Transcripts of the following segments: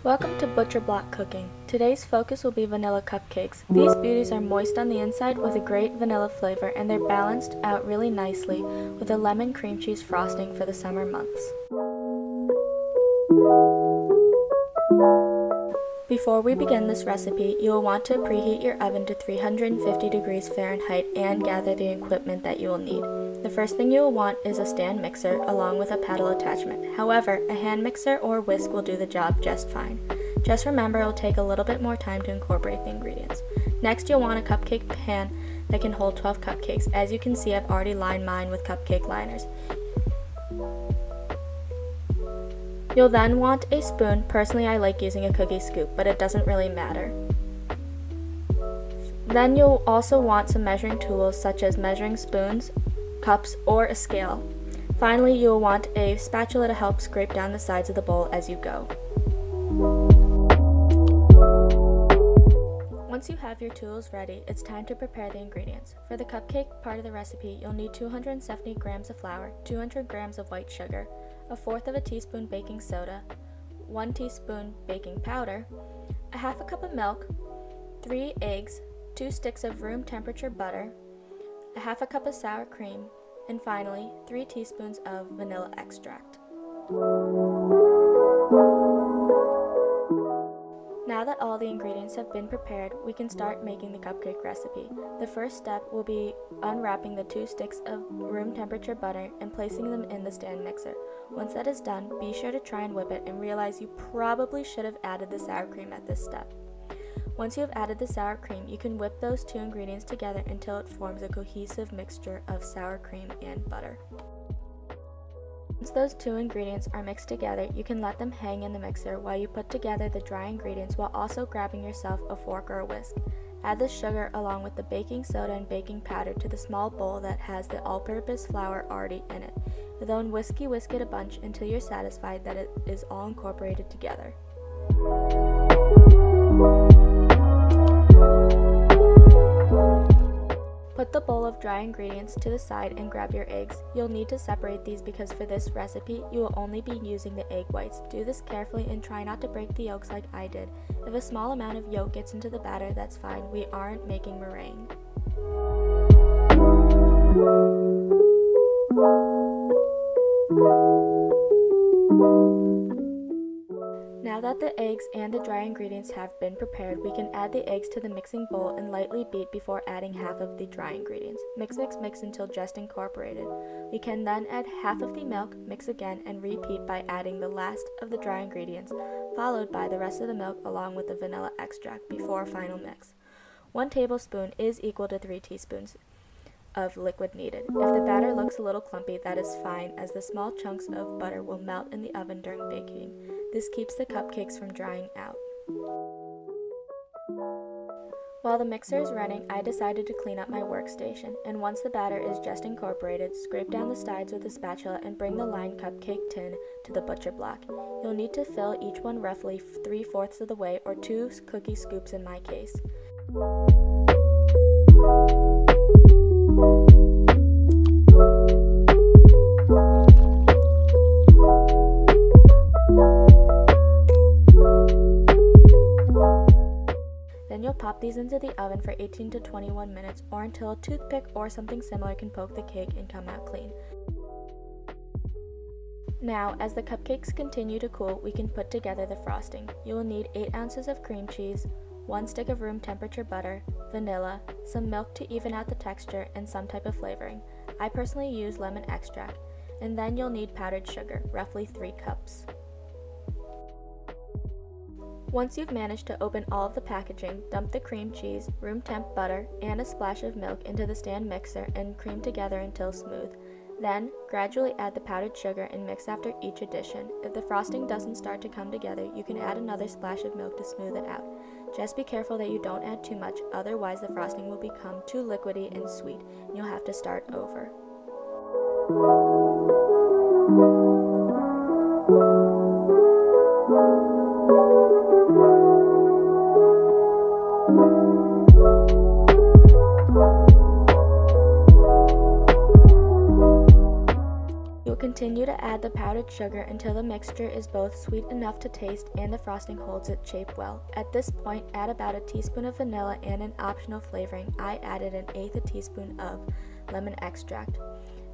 Welcome to Butcher Block Cooking. Today's focus will be vanilla cupcakes. These beauties are moist on the inside with a great vanilla flavor, and they're balanced out really nicely with a lemon cream cheese frosting for the summer months. Before we begin this recipe, you will want to preheat your oven to 350 degrees Fahrenheit and gather the equipment that you will need. The first thing you will want is a stand mixer along with a paddle attachment. However, a hand mixer or whisk will do the job just fine. Just remember it will take a little bit more time to incorporate the ingredients. Next, you'll want a cupcake pan that can hold 12 cupcakes. As you can see, I've already lined mine with cupcake liners. You'll then want a spoon. Personally, I like using a cookie scoop, but it doesn't really matter. Then you'll also want some measuring tools such as measuring spoons, cups, or a scale. Finally, you'll want a spatula to help scrape down the sides of the bowl as you go. Once you have your tools ready, it's time to prepare the ingredients. For the cupcake part of the recipe, you'll need 270 grams of flour, 200 grams of white sugar, a fourth of a teaspoon baking soda, 1 teaspoon baking powder, a half a cup of milk, 3 eggs, 2 sticks of room temperature butter, a half a cup of sour cream, and finally 3 teaspoons of vanilla extract. Now that all the ingredients have been prepared, we can start making the cupcake recipe. The first step will be unwrapping the 2 sticks of room temperature butter and placing them in the stand mixer. Once that is done, be sure to try and whip it and realize you probably should have added the sour cream at this step. Once you have added the sour cream, you can whip those 2 ingredients together until it forms a cohesive mixture of sour cream and butter. Once those 2 ingredients are mixed together, you can let them hang in the mixer while you put together the dry ingredients while also grabbing yourself a fork or a whisk. Add the sugar along with the baking soda and baking powder to the small bowl that has the all-purpose flour already in it. Then whisk it a bunch until you're satisfied that it is all incorporated together. Put the bowl of dry ingredients to the side and grab your eggs. You'll need to separate these because for this recipe, you will only be using the egg whites. Do this carefully and try not to break the yolks like I did. If a small amount of yolk gets into the batter, that's fine. We aren't making meringue. Now that the eggs and the dry ingredients have been prepared, we can add the eggs to the mixing bowl and lightly beat before adding half of the dry ingredients. Mix until just incorporated. We can then add half of the milk, mix again, and repeat by adding the last of the dry ingredients, followed by the rest of the milk along with the vanilla extract before a final mix. 1 tablespoon is equal to 3 teaspoons of liquid needed. If the batter looks a little clumpy, that is fine, as the small chunks of butter will melt in the oven during baking. This keeps the cupcakes from drying out. While the mixer is running, I decided to clean up my workstation, and once the batter is just incorporated, scrape down the sides with a spatula and bring the lined cupcake tin to the butcher block. You'll need to fill each one roughly 3/4 of the way, or 2 cookie scoops in my case. Then you'll pop these into the oven for 18 to 21 minutes or until a toothpick or something similar can poke the cake and come out clean. Now, as the cupcakes continue to cool, we can put together the frosting. You will need 8 ounces of cream cheese, 1 stick of room temperature butter, vanilla, some milk to even out the texture, and some type of flavoring. I personally use lemon extract. And then you'll need powdered sugar, roughly 3 cups. Once you've managed to open all of the packaging, dump the cream cheese, room temp butter, and a splash of milk into the stand mixer and cream together until smooth. Then, gradually add the powdered sugar and mix after each addition. If the frosting doesn't start to come together, you can add another splash of milk to smooth it out. Just be careful that you don't add too much, otherwise the frosting will become too liquidy and sweet, and you'll have to start over. continue to add the powdered sugar until the mixture is both sweet enough to taste and the frosting holds its shape well. At this point, add about a teaspoon of vanilla and an optional flavoring. I added 1/8 teaspoon of lemon extract.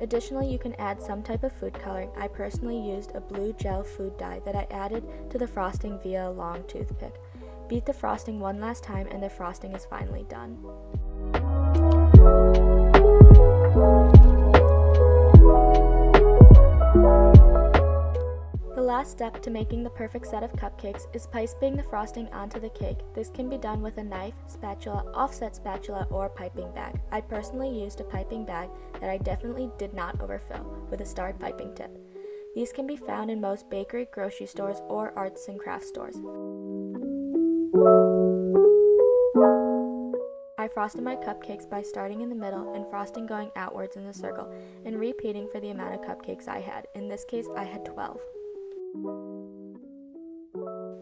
Additionally, you can add some type of food coloring. I personally used a blue gel food dye that I added to the frosting via a long toothpick. Beat the frosting one last time and the frosting is finally done. The last step to making the perfect set of cupcakes is piping the frosting onto the cake. This can be done with a knife, spatula, offset spatula, or piping bag. I personally used a piping bag that I definitely did not overfill with a starred piping tip. These can be found in most bakery, grocery stores, or arts and crafts stores. I frosted my cupcakes by starting in the middle and frosting going outwards in a circle and repeating for the amount of cupcakes I had. In this case, I had 12.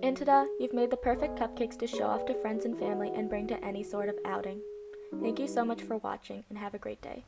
And ta-da! You've made the perfect cupcakes to show off to friends and family and bring to any sort of outing. Thank you so much for watching and have a great day.